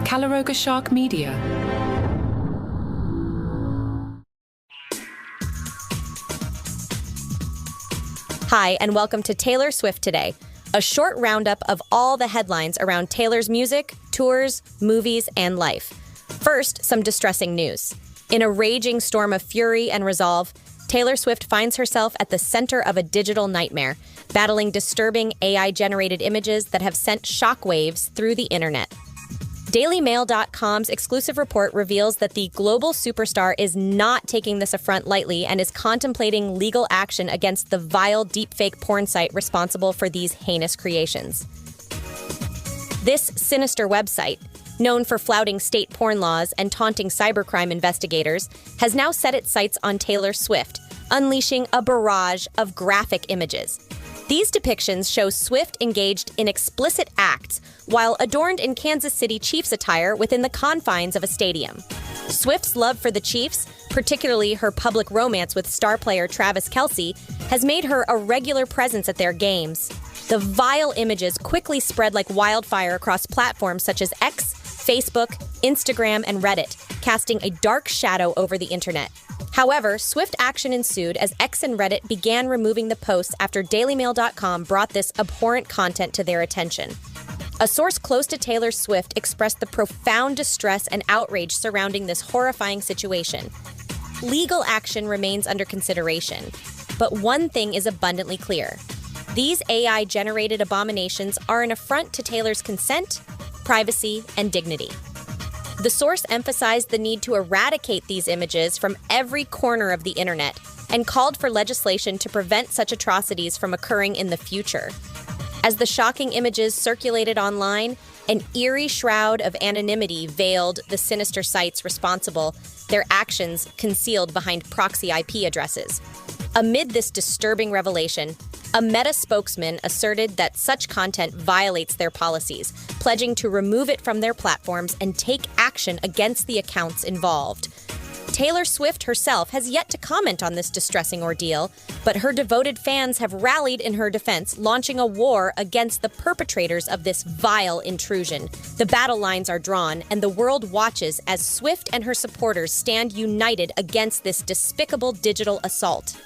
Calaroga Shark Media. Hi, and welcome to Taylor Swift Today, a short roundup of all the headlines around Taylor's music, tours, movies, and life. First, some distressing news. In a raging storm of fury and resolve, Taylor Swift finds herself at the center of a digital nightmare, battling disturbing AI-generated images that have sent shockwaves through the internet. DailyMail.com's exclusive report reveals that the global superstar is not taking this affront lightly and is contemplating legal action against the vile deepfake porn site responsible for these heinous creations. This sinister website, known for flouting state porn laws and taunting cybercrime investigators, has now set its sights on Taylor Swift, unleashing a barrage of graphic images. These depictions show Swift engaged in explicit acts while adorned in Kansas City Chiefs attire within the confines of a stadium. Swift's love for the Chiefs, particularly her public romance with star player Travis Kelce, has made her a regular presence at their games. The vile images quickly spread like wildfire across platforms such as X, Facebook, Instagram, and Reddit, casting a dark shadow over the internet. However, swift action ensued as X and Reddit began removing the posts after DailyMail.com brought this abhorrent content to their attention. A source close to Taylor Swift expressed the profound distress and outrage surrounding this horrifying situation. Legal action remains under consideration, but one thing is abundantly clear. These AI-generated abominations are an affront to Taylor's consent, privacy, and dignity. The source emphasized the need to eradicate these images from every corner of the internet and called for legislation to prevent such atrocities from occurring in the future. As the shocking images circulated online, an eerie shroud of anonymity veiled the sinister sites responsible, their actions concealed behind proxy IP addresses. Amid this disturbing revelation, a Meta spokesman asserted that such content violates their policies, pledging to remove it from their platforms and take action against the accounts involved. Taylor Swift herself has yet to comment on this distressing ordeal, but her devoted fans have rallied in her defense, launching a war against the perpetrators of this vile intrusion. The battle lines are drawn, and the world watches as Swift and her supporters stand united against this despicable digital assault.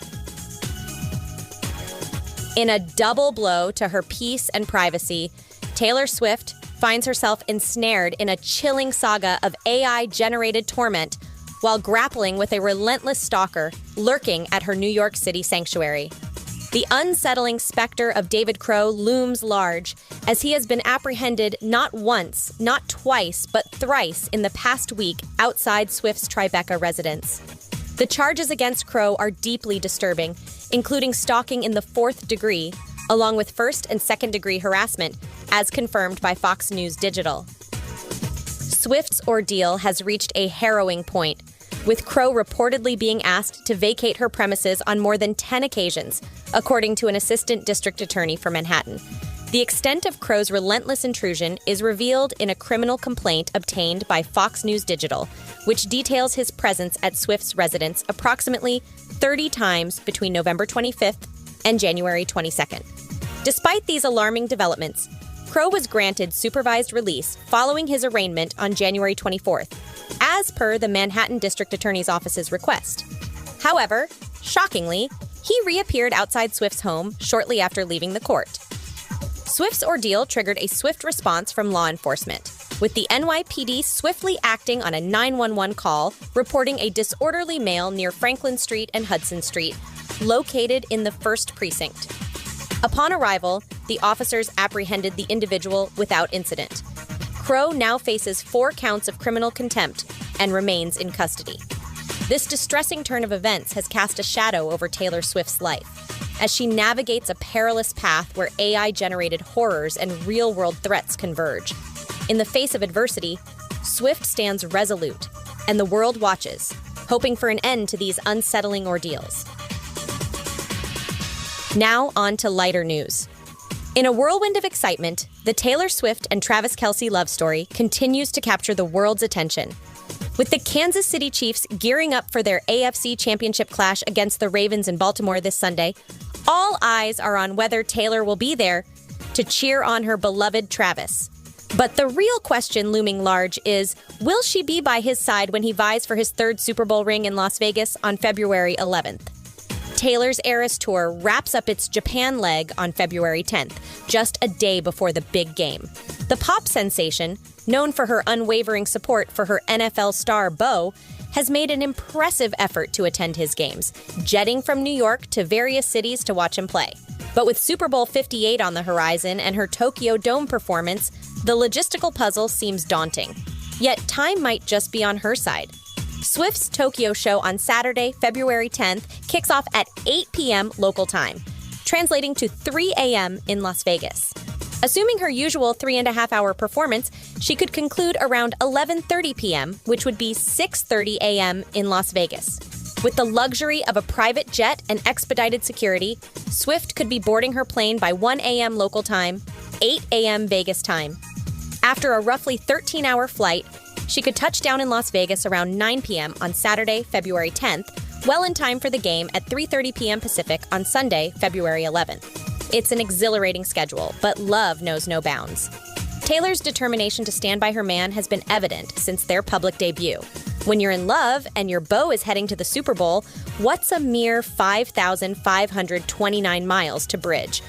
In a double blow to her peace and privacy, Taylor Swift finds herself ensnared in a chilling saga of AI-generated torment while grappling with a relentless stalker lurking at her New York City sanctuary. The unsettling specter of David Crow looms large as he has been apprehended not once, not twice, but thrice in the past week outside Swift's Tribeca residence. The charges against Crow are deeply disturbing, including stalking in the 4th degree, along with 1st and 2nd degree harassment, as confirmed by Fox News Digital. Swift's ordeal has reached a harrowing point, with Crow reportedly being asked to vacate her premises on more than 10 occasions, according to an assistant district attorney for Manhattan. The extent of Crow's relentless intrusion is revealed in a criminal complaint obtained by Fox News Digital, which details his presence at Swift's residence approximately 30 times between November 25th and January 22nd. Despite these alarming developments, Crow was granted supervised release following his arraignment on January 24th, as per the Manhattan District Attorney's Office's request. However, shockingly, he reappeared outside Swift's home shortly after leaving the court. Swift's ordeal triggered a swift response from law enforcement, with the NYPD swiftly acting on a 911 call reporting a disorderly male near Franklin Street and Hudson Street, located in the 1st Precinct. Upon arrival, the officers apprehended the individual without incident. Crow now faces 4 counts of criminal contempt and remains in custody. This distressing turn of events has cast a shadow over Taylor Swift's life, as she navigates a perilous path where AI-generated horrors and real-world threats converge. In the face of adversity, Swift stands resolute, and the world watches, hoping for an end to these unsettling ordeals. Now on to lighter news. In a whirlwind of excitement, the Taylor Swift and Travis Kelce love story continues to capture the world's attention. With the Kansas City Chiefs gearing up for their AFC Championship clash against the Ravens in Baltimore this Sunday, all eyes are on whether Taylor will be there to cheer on her beloved Travis. But the real question looming large is, will she be by his side when he vies for his third Super Bowl ring in Las Vegas on February 11th? Taylor's Eras Tour wraps up its Japan leg on February 10th, just a day before the big game. The pop sensation, known for her unwavering support for her NFL star Bo, has made an impressive effort to attend his games, jetting from New York to various cities to watch him play. But with Super Bowl 58 on the horizon and her Tokyo Dome performance, the logistical puzzle seems daunting. Yet time might just be on her side. Swift's Tokyo show on Saturday, February 10th, kicks off at 8 p.m. local time, translating to 3 a.m. in Las Vegas. Assuming her usual 3.5-hour performance, she could conclude around 11:30 p.m., which would be 6:30 a.m. in Las Vegas. With the luxury of a private jet and expedited security, Swift could be boarding her plane by 1 a.m. local time, 8 a.m. Vegas time. After a roughly 13-hour flight, she could touch down in Las Vegas around 9 p.m. on Saturday, February 10th, well in time for the game at 3:30 p.m. Pacific on Sunday, February 11th. It's an exhilarating schedule, but love knows no bounds. Taylor's determination to stand by her man has been evident since their public debut. When you're in love and your beau is heading to the Super Bowl, what's a mere 5,529 miles to bridge?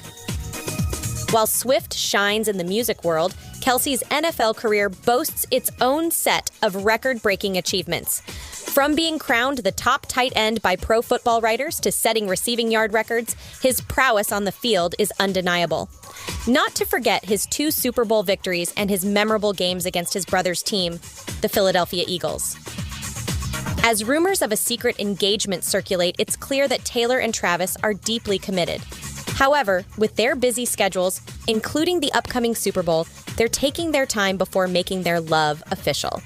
While Swift shines in the music world, Kelce's NFL career boasts its own set of record-breaking achievements. From being crowned the top tight end by pro football writers to setting receiving yard records, his prowess on the field is undeniable. Not to forget his 2 Super Bowl victories and his memorable games against his brother's team, the Philadelphia Eagles. As rumors of a secret engagement circulate, it's clear that Taylor and Travis are deeply committed. However, with their busy schedules, including the upcoming Super Bowl, they're taking their time before making their love official.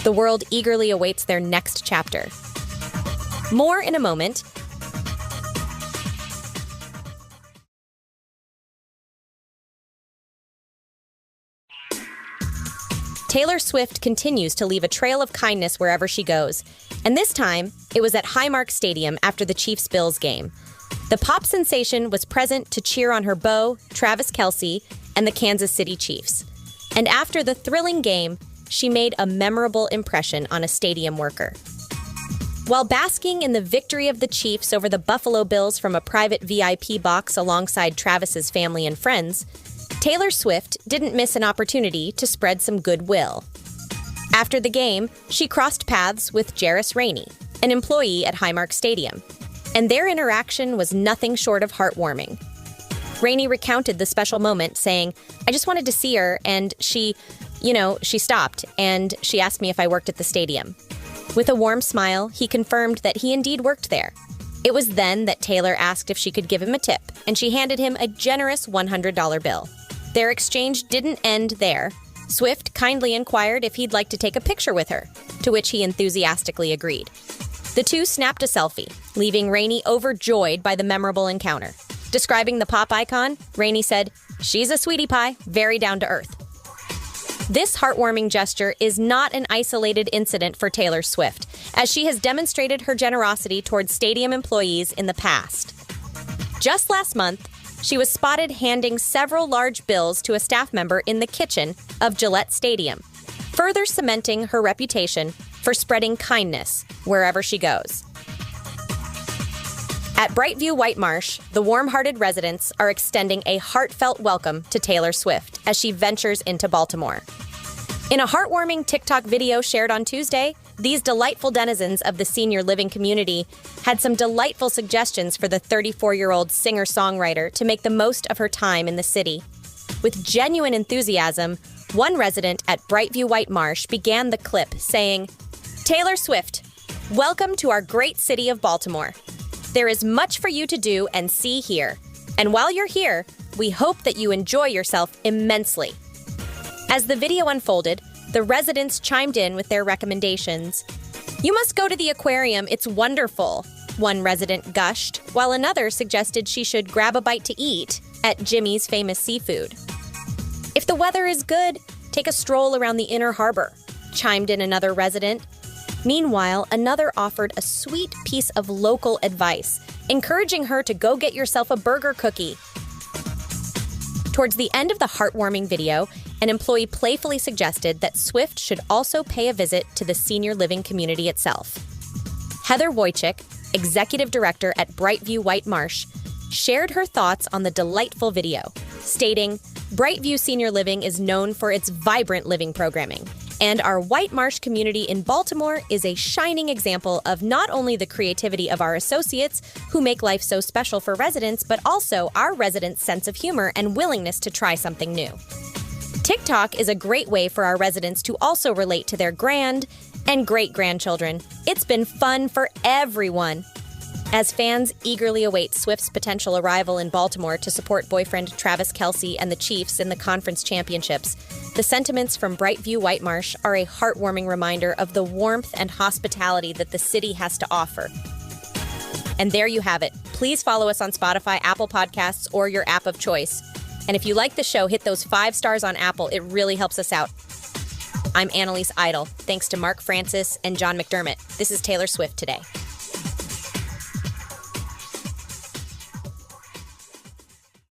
The world eagerly awaits their next chapter. More in a moment. Taylor Swift continues to leave a trail of kindness wherever she goes, and this time, it was at Highmark Stadium after the Chiefs-Bills game. The pop sensation was present to cheer on her beau, Travis Kelce, and the Kansas City Chiefs. And after the thrilling game, she made a memorable impression on a stadium worker. While basking in the victory of the Chiefs over the Buffalo Bills from a private VIP box alongside Travis's family and friends, Taylor Swift didn't miss an opportunity to spread some goodwill. After the game, she crossed paths with Jairus Rainey, an employee at Highmark Stadium, and their interaction was nothing short of heartwarming. Rainey recounted the special moment, saying, "I just wanted to see her, and she stopped, and she asked me if I worked at the stadium." With a warm smile, he confirmed that he indeed worked there. It was then that Taylor asked if she could give him a tip, and she handed him a generous $100 bill. Their exchange didn't end there. Swift kindly inquired if he'd like to take a picture with her, to which he enthusiastically agreed. The two snapped a selfie, leaving Rainey overjoyed by the memorable encounter. Describing the pop icon, Rainey said, "She's a sweetie pie, very down to earth." This heartwarming gesture is not an isolated incident for Taylor Swift, as she has demonstrated her generosity towards stadium employees in the past. Just last month, she was spotted handing several large bills to a staff member in the kitchen of Gillette Stadium, further cementing her reputation for spreading kindness wherever she goes. At Brightview White Marsh, the warm-hearted residents are extending a heartfelt welcome to Taylor Swift as she ventures into Baltimore. In a heartwarming TikTok video shared on Tuesday, these delightful denizens of the senior living community had some delightful suggestions for the 34-year-old singer-songwriter to make the most of her time in the city. With genuine enthusiasm, one resident at Brightview White Marsh began the clip saying, "Taylor Swift, welcome to our great city of Baltimore. There is much for you to do and see here. And while you're here, we hope that you enjoy yourself immensely." As the video unfolded, the residents chimed in with their recommendations. "You must go to the aquarium, it's wonderful," one resident gushed, while another suggested she should grab a bite to eat at Jimmy's famous seafood. "If the weather is good, take a stroll around the inner harbor," chimed in another resident. Meanwhile, another offered a sweet piece of local advice, encouraging her to go get yourself a burger cookie. Towards the end of the heartwarming video, an employee playfully suggested that Swift should also pay a visit to the senior living community itself. Heather Wojcik, executive director at Brightview White Marsh, shared her thoughts on the delightful video, stating, "Brightview Senior Living is known for its vibrant living programming, and our White Marsh community in Baltimore is a shining example of not only the creativity of our associates who make life so special for residents, but also our residents' sense of humor and willingness to try something new." TikTok is a great way for our residents to also relate to their grand and great-grandchildren. It's been fun for everyone. As fans eagerly await Swift's potential arrival in Baltimore to support boyfriend Travis Kelce and the Chiefs in the conference championships, the sentiments from Brightview White Marsh are a heartwarming reminder of the warmth and hospitality that the city has to offer. And there you have it. Please follow us on Spotify, Apple Podcasts, or your app of choice. And if you like the show, hit those 5 stars on Apple. It really helps us out. I'm Annalise Idle. Thanks to Mark Francis and John McDermott. This is Taylor Swift Today.